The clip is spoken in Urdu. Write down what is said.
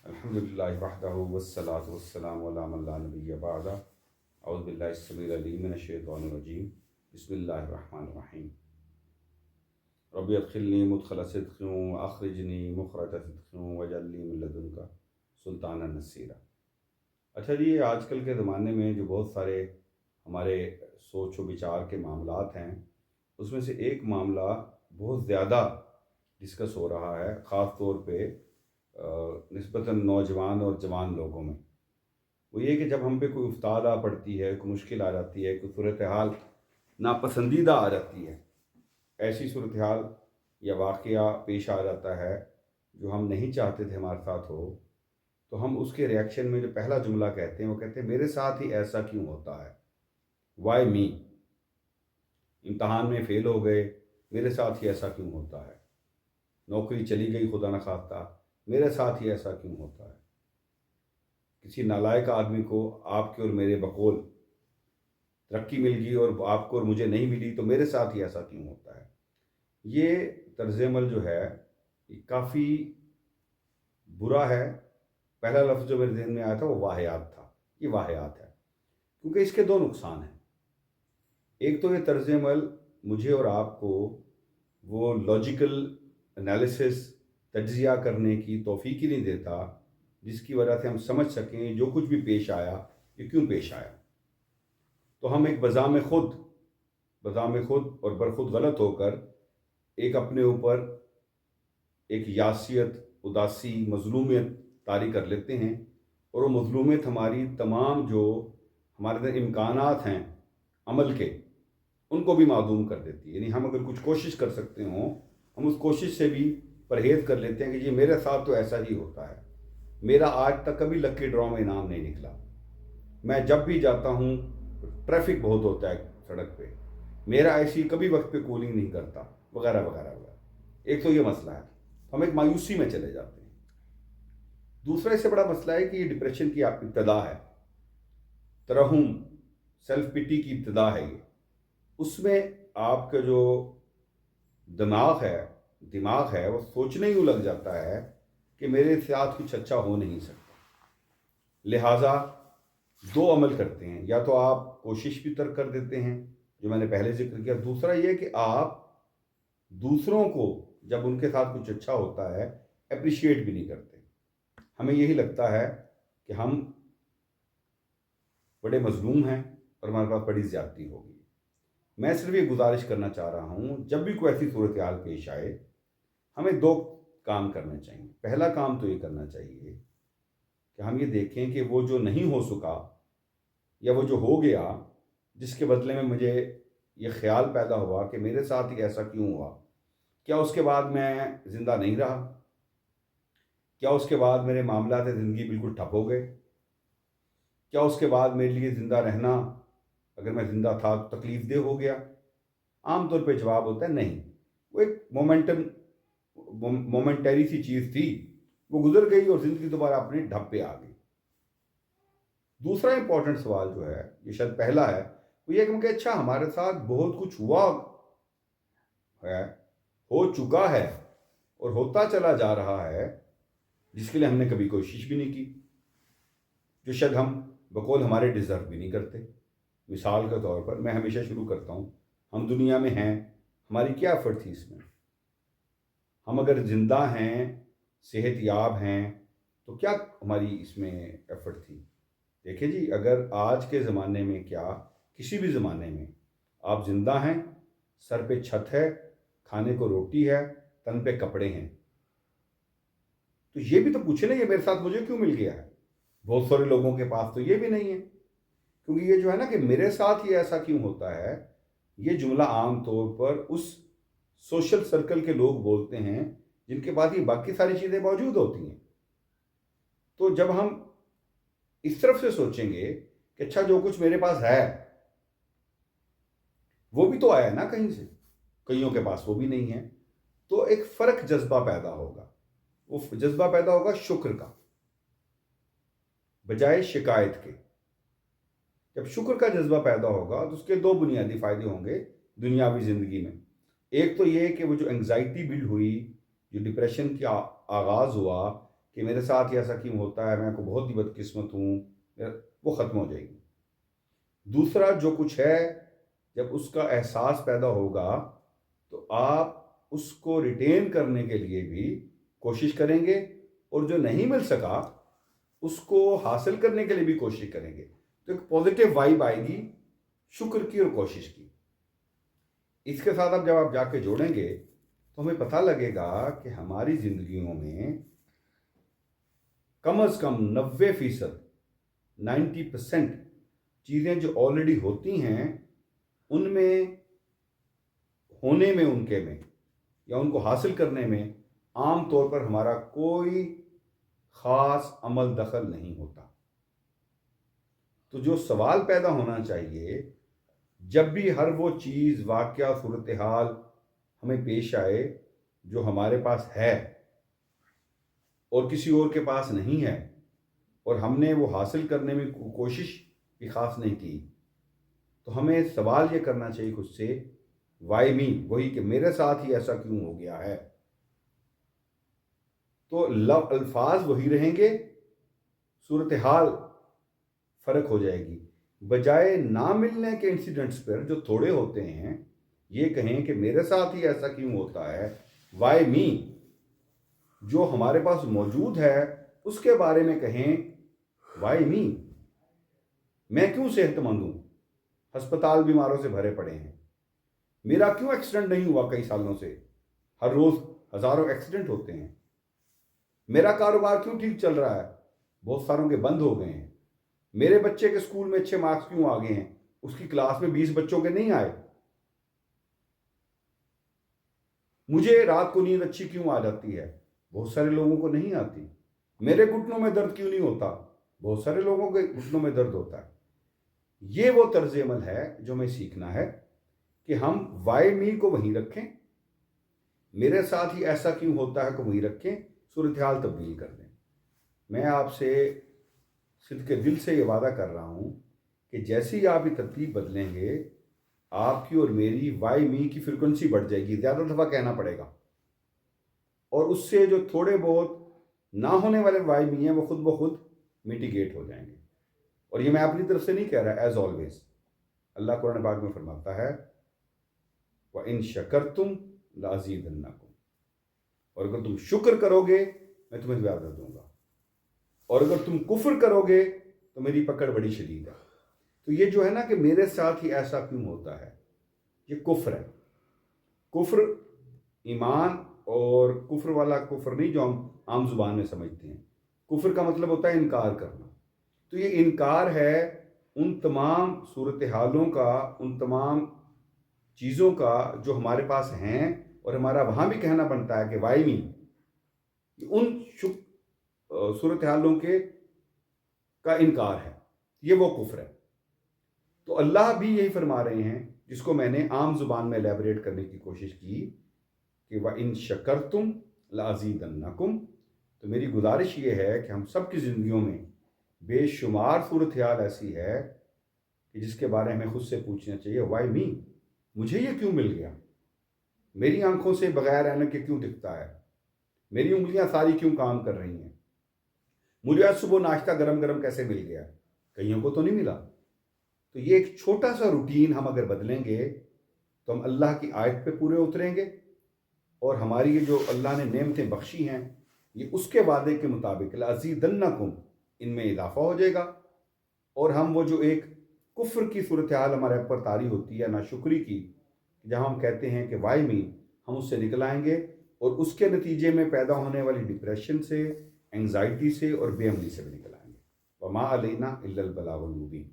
الحمدللہ وحدہ والصلاة والسلام علی من لا نبی بعدہ اعوذ باللہ السمیع العلیم من الشیطان الرجیم بسم اللہ الرحمن الرحیم رب ادخلنی مدخل صدق واخرجنی مخرج صدق واجعل لی من لدنک سلطانا نصیرا۔ اچھا جی، آج کل کے زمانے میں جو بہت سارے ہمارے سوچ و بچار کے معاملات ہیں، اس میں سے ایک معاملہ بہت زیادہ ڈسکس ہو رہا ہے، خاص طور پہ نسبتاً نوجوان اور جوان لوگوں میں۔ وہ یہ کہ جب ہم پہ کوئی افتاد آ پڑتی ہے، کوئی مشکل آ جاتی ہے، کوئی صورتحال ناپسندیدہ آ جاتی ہے، ایسی صورتحال یا واقعہ پیش آ جاتا ہے جو ہم نہیں چاہتے تھے ہمارے ساتھ ہو، تو ہم اس کے ریئیکشن میں جو پہلا جملہ کہتے ہیں وہ کہتے ہیں میرے ساتھ ہی ایسا کیوں ہوتا ہے، وائی می۔ امتحان میں فیل ہو گئے، میرے ساتھ ہی ایسا کیوں ہوتا ہے۔ نوکری چلی گئی خدا نخواستہ، میرے ساتھ ہی ایسا کیوں ہوتا ہے۔ کسی نالائق آدمی کو آپ کے اور میرے بقول ترقی مل گئی اور آپ کو اور مجھے نہیں ملی، تو میرے ساتھ ہی ایسا کیوں ہوتا ہے۔ یہ طرز عمل جو ہے یہ کافی برا ہے۔ پہلا لفظ جو میرے ذہن میں آیا تھا وہ واہیات تھا۔ یہ واہیات ہے کیونکہ اس کے دو نقصان ہیں۔ ایک تو یہ طرز عمل مجھے اور آپ کو وہ لاجیکل انالیسس، تجزیہ کرنے کی توفیق ہی نہیں دیتا جس کی وجہ سے ہم سمجھ سکیں جو کچھ بھی پیش آیا یہ کیوں پیش آیا۔ تو ہم ایک بذام خود اور برخود غلط ہو کر ایک اپنے اوپر ایک یاسیت، اداسی، مظلومیت طاری کر لیتے ہیں، اور وہ مظلومیت ہماری تمام جو ہمارے اندر امکانات ہیں عمل کے، ان کو بھی معدوم کر دیتی ہے۔ یعنی ہم اگر کچھ کوشش کر سکتے ہوں، ہم اس کوشش سے بھی پرہیز کر لیتے ہیں کہ یہ میرے ساتھ تو ایسا ہی ہوتا ہے۔ میرا آج تک کبھی لکی ڈرا میں انعام نہیں نکلا۔ میں جب بھی جاتا ہوں ٹریفک بہت ہوتا ہے سڑک پہ، میرا ایسی کبھی وقت پہ کولنگ نہیں کرتا، وغیرہ وغیرہ وغیرہ۔ ایک تو یہ مسئلہ ہے، ہم ایک مایوسی میں چلے جاتے ہیں۔ دوسرا اس سے بڑا مسئلہ ہے کہ یہ ڈپریشن کی ابتدا ہے، ترحم، سیلف پٹی کی ابتدا ہے۔ یہ اس میں آپ کا جو دماغ ہے وہ سوچنے ہی لگ جاتا ہے کہ میرے ساتھ کچھ اچھا ہو نہیں سکتا۔ لہٰذا دو عمل کرتے ہیں، یا تو آپ کوشش بھی ترک کر دیتے ہیں جو میں نے پہلے ذکر کیا، دوسرا یہ کہ آپ دوسروں کو جب ان کے ساتھ کچھ اچھا ہوتا ہے اپریشیٹ بھی نہیں کرتے۔ ہمیں یہی لگتا ہے کہ ہم بڑے مظلوم ہیں اور ہمارے پاس بڑی زیادتی ہوگی۔ میں صرف یہ گزارش کرنا چاہ رہا ہوں، جب بھی کوئی ایسی صورتحال پیش آئے ہمیں دو کام کرنے چاہیے۔ پہلا کام تو یہ کرنا چاہیے کہ ہم یہ دیکھیں کہ وہ جو نہیں ہو سکا یا وہ جو ہو گیا جس کے بدلے میں مجھے یہ خیال پیدا ہوا کہ میرے ساتھ ہی ایسا کیوں ہوا، کیا اس کے بعد میں زندہ نہیں رہا؟ کیا اس کے بعد میرے معاملات زندگی بالکل ٹھپ ہو گئے؟ کیا اس کے بعد میرے لیے زندہ رہنا، اگر میں زندہ تھا تو تکلیف دہ ہو گیا؟ عام طور پہ جواب ہوتا ہے نہیں، وہ ایک مومنٹری سی چیز تھی، وہ گزر گئی اور زندگی دوبارہ اپنے ڈھب پہ آ گئی۔ دوسرا امپورٹنٹ سوال جو ہے، یہ شاید پہلا ہے، وہ یہ کہ اچھا ہمارے ساتھ بہت کچھ ہوا ہے، ہو چکا ہے اور ہوتا چلا جا رہا ہے جس کے لیے ہم نے کبھی کوشش بھی نہیں کی، جو شاید ہم بقول ہمارے ڈیزرو بھی نہیں کرتے۔ مثال کے طور پر میں ہمیشہ شروع کرتا ہوں، ہم دنیا میں ہیں، ہماری کیا ایفرٹ تھی اس میں؟ ہم اگر زندہ ہیں، صحت یاب ہیں، تو کیا ہماری اس میں ایفرٹ تھی؟ دیکھیں جی، اگر آج کے زمانے میں کیا کسی بھی زمانے میں آپ زندہ ہیں، سر پہ چھت ہے، کھانے کو روٹی ہے، تن پہ کپڑے ہیں، تو یہ بھی تو پوچھے نا یہ میرے ساتھ مجھے کیوں مل گیا ہے؟ بہت سارے لوگوں کے پاس تو یہ بھی نہیں ہے، کیونکہ یہ جو ہے نا کہ میرے ساتھ یہ ایسا کیوں ہوتا ہے، یہ جملہ عام طور پر اس سوشل سرکل کے لوگ بولتے ہیں جن کے پاس یہ باقی ساری چیزیں موجود ہوتی ہیں۔ تو جب ہم اس طرف سے سوچیں گے کہ اچھا جو کچھ میرے پاس ہے وہ بھی تو آیا ہے نا کہیں سے، کئیوں کے پاس وہ بھی نہیں ہے، تو ایک فرق جذبہ پیدا ہوگا۔ وہ جذبہ پیدا ہوگا شکر کا بجائے شکایت کے۔ جب شکر کا جذبہ پیدا ہوگا تو اس کے دو بنیادی فائدے ہوں گے دنیاوی زندگی میں۔ ایک تو یہ کہ وہ جو انگزائٹی بلڈ ہوئی، جو ڈپریشن کا آغاز ہوا، کہ میرے ساتھ یہ ایسا کیوں ہوتا ہے، میں کو بہت ہی بدقسمت ہوں، وہ ختم ہو جائے گی۔ دوسرا جو کچھ ہے، جب اس کا احساس پیدا ہوگا تو آپ اس کو ریٹین کرنے کے لیے بھی کوشش کریں گے، اور جو نہیں مل سکا اس کو حاصل کرنے کے لیے بھی کوشش کریں گے۔ تو ایک پازیٹیو وائب آئے گی شکر کی اور کوشش کی۔ اس کے ساتھ اب جب آپ جا کے جوڑیں گے تو ہمیں پتہ لگے گا کہ ہماری زندگیوں میں کم از کم 90%، 90% چیزیں جو آلریڈی ہوتی ہیں، ان میں ہونے میں، ان کے میں یا ان کو حاصل کرنے میں عام طور پر ہمارا کوئی خاص عمل دخل نہیں ہوتا۔ تو جو سوال پیدا ہونا چاہیے جب بھی ہر وہ چیز، واقعہ، صورتحال ہمیں پیش آئے جو ہمارے پاس ہے اور کسی اور کے پاس نہیں ہے، اور ہم نے وہ حاصل کرنے میں کوشش بھی خاص نہیں کی، تو ہمیں سوال یہ کرنا چاہیے خود سے، وائی می، وہی کہ میرے ساتھ ہی ایسا کیوں ہو گیا ہے۔ تو الفاظ وہی رہیں گے، صورتحال فرق ہو جائے گی۔ بجائے نہ ملنے کے انسیڈنٹس پر جو تھوڑے ہوتے ہیں، یہ کہیں کہ میرے ساتھ ہی ایسا کیوں ہوتا ہے، وائی می۔ جو ہمارے پاس موجود ہے اس کے بارے میں کہیں، وائی می، میں کیوں صحت مند ہوں، ہسپتال بیماروں سے بھرے پڑے ہیں، میرا کیوں ایکسیڈنٹ نہیں ہوا کئی سالوں سے، ہر روز ہزاروں ایکسیڈنٹ ہوتے ہیں، میرا کاروبار کیوں ٹھیک چل رہا ہے، بہت ساروں کے بند ہو گئے ہیں، میرے بچے کے اسکول میں اچھے مارکس کیوں آ گئے ہیں، اس کی کلاس میں 20 بچوں کے نہیں آئے، مجھے رات کو نیند اچھی کیوں آ جاتی ہے، بہت سارے لوگوں کو نہیں آتی، میرے گھٹنوں میں درد کیوں نہیں ہوتا، بہت سارے لوگوں کے گھٹنوں میں درد ہوتا ہے۔ یہ وہ طرز عمل ہے جو ہمیں سیکھنا ہے کہ ہم وائی می کو وہیں رکھیں، میرے ساتھ ہی ایسا کیوں ہوتا ہے کو وہیں رکھیں، صورتحال تبدیل کر دیں۔ میں آپ سے صدق دل سے یہ وعدہ کر رہا ہوں کہ جیسی آپ یہ ترتیب بدلیں گے، آپ کی اور میری وائی می کی فریکوینسی بڑھ جائے گی، زیادہ دفعہ کہنا پڑے گا، اور اس سے جو تھوڑے بہت نہ ہونے والے وائی می ہیں وہ خود بخود میٹیگیٹ ہو جائیں گے۔ اور یہ میں اپنی طرف سے نہیں کہہ رہا، ایز آلویز اللہ قرآن پاک میں فرماتا ہے، وَإِن شَكَرْتُمْ لَأَزِيدَنَّكُمْ، اور اگر تم شکر کرو گے میں تمہیں زیادہ دوں گا، اور اگر تم کفر کرو گے تو میری پکڑ بڑی شدید ہے۔ تو یہ جو ہے نا کہ میرے ساتھ ہی ایسا کیوں ہوتا ہے، یہ کفر ہے۔ کفر ایمان، اور کفر والا کفر نہیں جو ہم عام زبان میں سمجھتے ہیں۔ کفر کا مطلب ہوتا ہے انکار کرنا۔ تو یہ انکار ہے ان تمام صورتحالوں کا، ان تمام چیزوں کا جو ہمارے پاس ہیں، اور ہمارا وہاں بھی کہنا بنتا ہے کہ وائی می، ان صورتحالوں کے کا انکار ہے، یہ وہ کفر ہے۔ تو اللہ بھی یہی فرما رہے ہیں، جس کو میں نے عام زبان میں ایلیبریٹ کرنے کی کوشش کی کہ وَإِن شَكَرْتُمْ لَأَزِيدَنَّكُمْ۔ تو میری گزارش یہ ہے کہ ہم سب کی زندگیوں میں بے شمار صورتحال ایسی ہے کہ جس کے بارے میں خود سے پوچھنا چاہیے، وائی می، مجھے یہ کیوں مل گیا، میری آنکھوں سے بغیر اینک کے کیوں دکھتا ہے، میری انگلیاں ساری کیوں کام کر رہی ہیں، مجھے آج صبح ناشتہ گرم گرم کیسے مل گیا، کئیوں کو تو نہیں ملا۔ تو یہ ایک چھوٹا سا روٹین ہم اگر بدلیں گے تو ہم اللہ کی آیت پہ پورے اتریں گے، اور ہماری یہ جو اللہ نے نعمتیں بخشی ہیں یہ اس کے وعدے کے مطابق لَأَزِيدَنَّكُمْ، ان میں اضافہ ہو جائے گا، اور ہم وہ جو ایک کفر کی صورتحال ہمارے اوپر طاری ہوتی ہے ناشکری کی، جہاں ہم کہتے ہیں کہ وائی می، ہم اس سے نکل آئیں گے، اور اس کے نتیجے میں پیدا ہونے والی ڈپریشن سے، انگزائٹی سے اور بے امنی سے بھی نکل آئیں گے۔ وَمَا عَلَيْنَا إِلَّا الْبَلَاغُ الْمُبِينُ۔